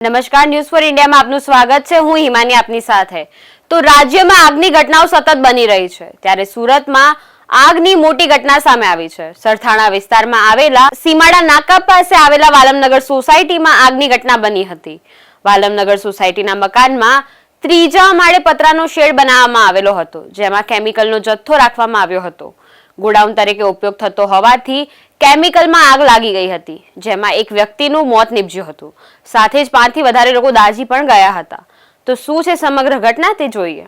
નમસ્કાર, news for ઇન્ડિયામાં આપનું સ્વાગત છે। હું હિમાની આપની સાથે। તો રાજ્યમાં આગની ઘટનાઓ સતત બની રહી છે, ત્યારે સુરતમાં આગની મોટી ઘટના સામે આવી છે। સરથાણા વિસ્તારમાં આવેલા સીમાડા નાકા પાસે આવેલા વાલમનગર સોસાયટીમાં આગની ઘટના બની હતી। વાલમનગર સોસાયટીના મકાનમાં ત્રીજા માળે પતરાનો શેડ બનાવવામાં આવેલો હતો, જેમાં કેમિકલનો જથ્થો રાખવામાં આવ્યો હતો। ગોડાઉન તરીકે ઉપયોગ થતો હોવાથી કેમિકલમાં આગ લાગી ગઈ હતી, જેમાં એક વ્યક્તિનું મોત નીપજ્યું હતું, સાથે જ 5 થી વધારે લોકો દાઝી પણ ગયા હતા। તો શું છે સમગ્ર ઘટના તે જોઈએ।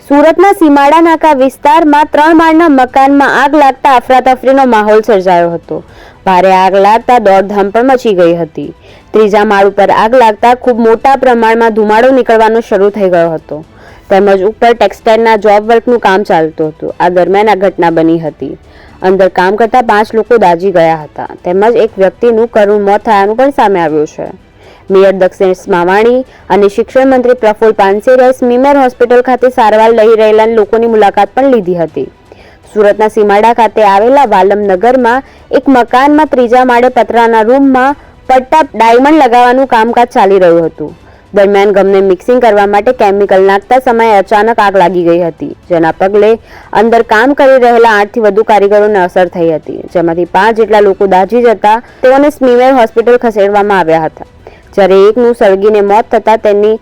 સુરતના સીમાડા નાકા વિસ્તારમાં 3 માળના મકાનમાં આગ લાગતા અફરાતફરીનો માહોલ સર્જાયો હતો। ભારે આગ લાગતા દોડધામ પણ મચી ગઈ હતી। ત્રીજા માળ ઉપર આગ લાગતા ખૂબ મોટા પ્રમાણમાં ધુમાડો નીકળવાનો શરૂ થઈ ગયો હતો, તેમજ ઉપર ટેક્સટાઇલના જોબ વર્કનું કામ ચાલતું હતું। આ દરમિયાન આ ઘટના બની હતી। અંદર કામ કરતા 5 લોકો દાઝી ગયા હતા, તેમજ એક વ્યક્તિનું કરુણ મોત થયાનું પણ સામે આવ્યું છે। મેયર દક્ષિણેશ માવાણી અને શિક્ષણ મંત્રી પ્રફુલ પાનસેરિયાએ સ્મીમેર હોસ્પિટલ ખાતે સારવાર લઈ રહેલા લોકોની મુલાકાત પણ લીધી હતી। સુરતના સીમાડા ખાતે આવેલા વાલમનગરમાં એક મકાનમાં ત્રીજા માળે પતરાના રૂમમાં પટ્ટા ડાયમંડ લગાવવાનું કામકાજ ચાલી રહ્યું હતું। દરમિયાન ગમને મિક્સિંગ કરવા માટે કેમિકલ નાખતા સમયે અચાનક આગ લાગી ગઈ હતી, જેના પગલે અંદર કામ કરી રહેલા 8 થી વધુ કારીગરોને અસર થઈ હતી, જેમાંથી 5 જેટલા લોકો દાઝી જતા તેઓને સ્મીમેર હોસ્પિટલ ખસેડવામાં આવ્યા હતા, જ્યારે એકનું સળગીને મોત થતા તેની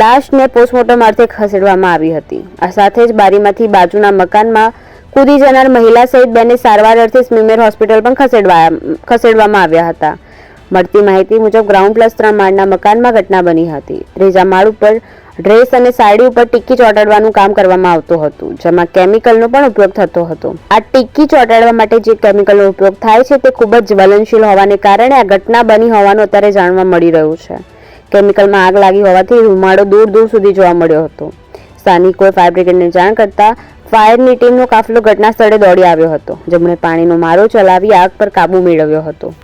લાશને પોસ્ટમોર્ટમ અર્થે ખસેડવામાં આવી હતી। આ સાથે જ બારીમાંથી બાજુના મકાનમાં કૂદી જનાર મહિલા સહિત 2 ને સારવાર અર્થે સ્મીમેર હોસ્પિટલ પણ ખસેડવામાં આવ્યા હતા। મળતી માહિતી મુજબ ગ્રાઉન્ડ પ્લસ 3 માળના મકાનમાં ઘટના બની હતી। ત્રીજા માળ ઉપર ડ્રેસ અને સાડી ઉપર ટિક્કી ચોંટાડવાનું કામ કરવામાં આવતું હતું, જેમાં કેમિકલનો પણ ઉપયોગ થતો હતો। આ ટિક્કી ચોંટાડવા માટે જે કેમિકલનો ઉપયોગ થાય છે તે ખૂબ જ જ્વલનશીલ હોવાને કારણે આ ઘટના બની હોવાનું અત્યારે જાણવા મળી રહ્યું છે। કેમિકલમાં આગ લાગી હોવાથી ધુમાડો દૂર દૂર સુધી જોવા મળ્યો હતો। સ્થાનિકોએ ફાયર બ્રિગેડને જાણ કરતા ફાયરની ટીમનો કાફલો ઘટના સ્થળે દોડી આવ્યો હતો, જેમણે પાણીનો મારો ચલાવી આગ પર કાબુ મેળવ્યો હતો।